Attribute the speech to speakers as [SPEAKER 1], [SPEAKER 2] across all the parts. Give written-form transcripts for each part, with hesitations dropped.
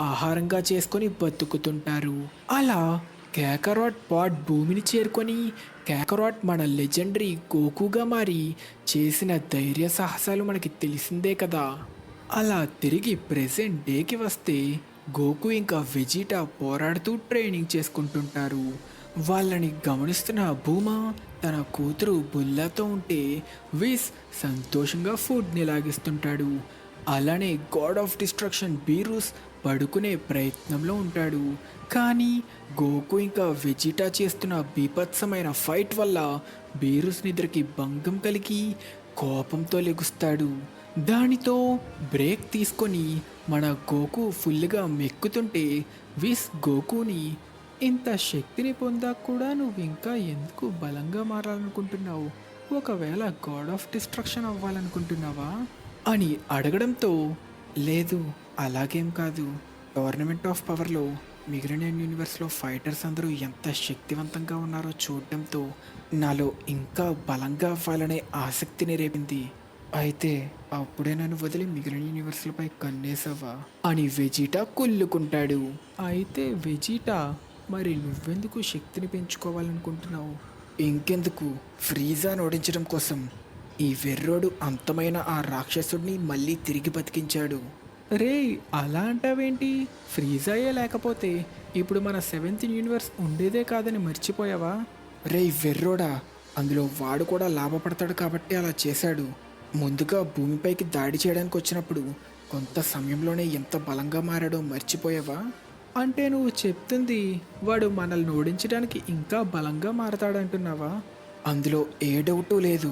[SPEAKER 1] ఆహారంగా చేసుకొని బతుకుతుంటారు. అలా కాకరాట్ పాట్ భూమిని చేరుకొని కాకరాట్ మన లెజెండరీ గోకుగా మారి చేసిన ధైర్య సాహసాలు మనకి తెలిసిందే కదా. అలా తిరిగి ప్రెజెంట్ డేకి వస్తే గోకు ఇంకా వెజిటా పోరాడుతూ ట్రైనింగ్ చేసుకుంటుంటారు. వాళ్ళని గమనిస్తున్న భూమా తన కూతురు బుల్లాతో ఉంటే విస్ సంతోషంగా ఫుడ్ని లాగిస్తుంటాడు. అలానే గాడ్ ఆఫ్ డిస్ట్రక్షన్ బీరూస్ పడుకునే ప్రయత్నంలో ఉంటాడు. కానీ గోకు ఇంకా వెజిటా చేస్తున్న బీభత్సమైన ఫైట్ వల్ల బీరూస్ నిద్రకి భంగం కలిగి కోపంతో లెగుస్తాడు. దానితో బ్రేక్ తీసుకొని మన గోకు ఫుల్గా మెక్కుతుంటే విస్ గోకుని ఇంత శక్తిని పొందాక కూడా నువ్వు ఇంకా ఎందుకు బలంగా మారాలనుకుంటున్నావు? ఒకవేళ గాడ్ ఆఫ్ డిస్ట్రక్షన్ అవ్వాలనుకుంటున్నావా అని అడగడంతో లేదు అలాగేం కాదు, టోర్నమెంట్ ఆఫ్ పవర్లో మిగిలిన యూనివర్స్లో ఫైటర్స్ అందరూ ఎంత శక్తివంతంగా ఉన్నారో చూడడంతో నాలో ఇంకా బలంగా అవ్వాలనే ఆసక్తిని రేపింది. అయితే అప్పుడే నన్ను వదిలి మిగిలిన యూనివర్స్లపై కన్నేసావా అని వెజిటా కుళ్ళుకుంటాడు. అయితే వెజిటా మరి నువ్వెందుకు శక్తిని పెంచుకోవాలనుకుంటున్నావు? ఇంకెందుకు, ఫ్రీజాను ఓడించడం కోసం. ఈ వెర్రోడు అంతమైన ఆ రాక్షసుడిని మళ్ళీ తిరిగి బతికించాడు. రే అలా అంటావేంటి? ఫ్రీజాయే లేకపోతే ఇప్పుడు మన 7th యూనివర్స్ ఉండేదే కాదని మర్చిపోయావా? రే వెర్రోడా, అందులో వాడు కూడా లాభపడతాడు కాబట్టి అలా చేశాడు. ముందుగా భూమిపైకి దాడి చేయడానికి వచ్చినప్పుడు కొంత సమయంలోనే ఎంత బలంగా మారాడో మర్చిపోయావా? అంటే నువ్వు చెప్తుంది వాడు మనల్ని ఓడించడానికి ఇంకా బలంగా మారతాడంటున్నావా? అందులో ఏ డౌటు లేదు.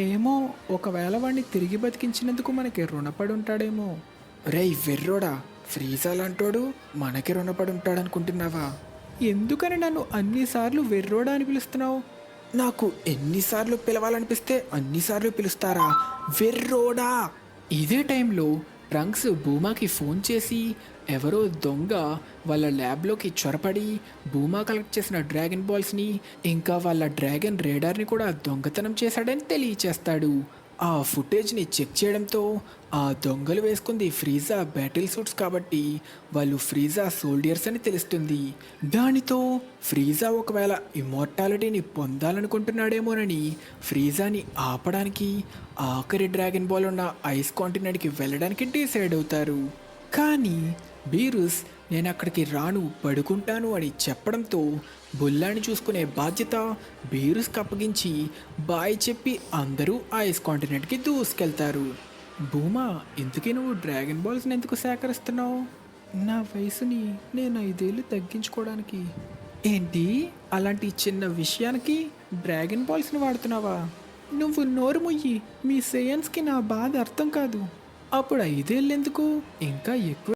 [SPEAKER 1] ఏమో, ఒకవేళ వాడిని తిరిగి బతికించినందుకు మనకి రుణపడి ఉంటాడేమో. రేయ్ వెర్రోడా, ఫ్రీజా లాంటోడు మనకి రుణపడి ఉంటాడనుకుంటున్నావా? ఎందుకని నన్ను అన్నిసార్లు వెర్రోడా అని పిలుస్తున్నావు? నాకు ఎన్నిసార్లు పిలవాలనిపిస్తే అన్నిసార్లు పిలుస్తారా వెర్రోడా? ఇదే టైంలో ట్రంక్స్ భూమాకి ఫోన్ చేసి ఎవరో దొంగ వాళ్ళ ల్యాబ్లోకి చొరపడి భూమా కలెక్ట్ చేసిన డ్రాగన్ బాల్స్ని ఇంకా వాళ్ళ డ్రాగన్ రేడార్ని కూడా దొంగతనం చేశాడని తెలియచేస్తాడు. ఆ ఫుటేజ్ని చెక్ చేయడంతో ఆ దొంగలు వేసుకుంది ఫ్రీజా బ్యాటిల్ సూట్స్ కాబట్టి వాళ్ళు ఫ్రీజా సోల్డియర్స్ అని తెలుస్తుంది. దానితో ఫ్రీజా ఒకవేళ ఇమ్మోర్టాలిటీని పొందాలనుకుంటున్నాడేమోనని ఫ్రీజాని ఆపడానికి ఆఖరి డ్రాగన్ బాల్ ఉన్న ఐస్ కాంటినెంట్కి వెళ్ళడానికి డిసైడ్ అవుతారు. కానీ బీరూస్ నేను అక్కడికి రాను, పడుకుంటాను అని చెప్పడంతో బుల్లాని చూసుకునే బాధ్యత బీరూస్కి అప్పగించి బాయ్ చెప్పి అందరూ ఐస్ కాంటినెంట్కి దూసుకెళ్తారు. భూమా, ఇంతకీ నువ్వు డ్రాగన్ బాల్స్ని ఎందుకు సేకరిస్తున్నావు? నా వయసుని నేను 5 ఏళ్ళు తగ్గించుకోవడానికి. ఏంటి, అలాంటి చిన్న విషయానికి డ్రాగన్ బాల్స్ని వాడుతున్నావా? నువ్వు నోరు ముయ్యి, మీ సేయన్స్కి నా బాధ అర్థం కాదు. అప్పుడు 5 ఏళ్ళు ఎందుకు, ఇంకా ఎక్కువ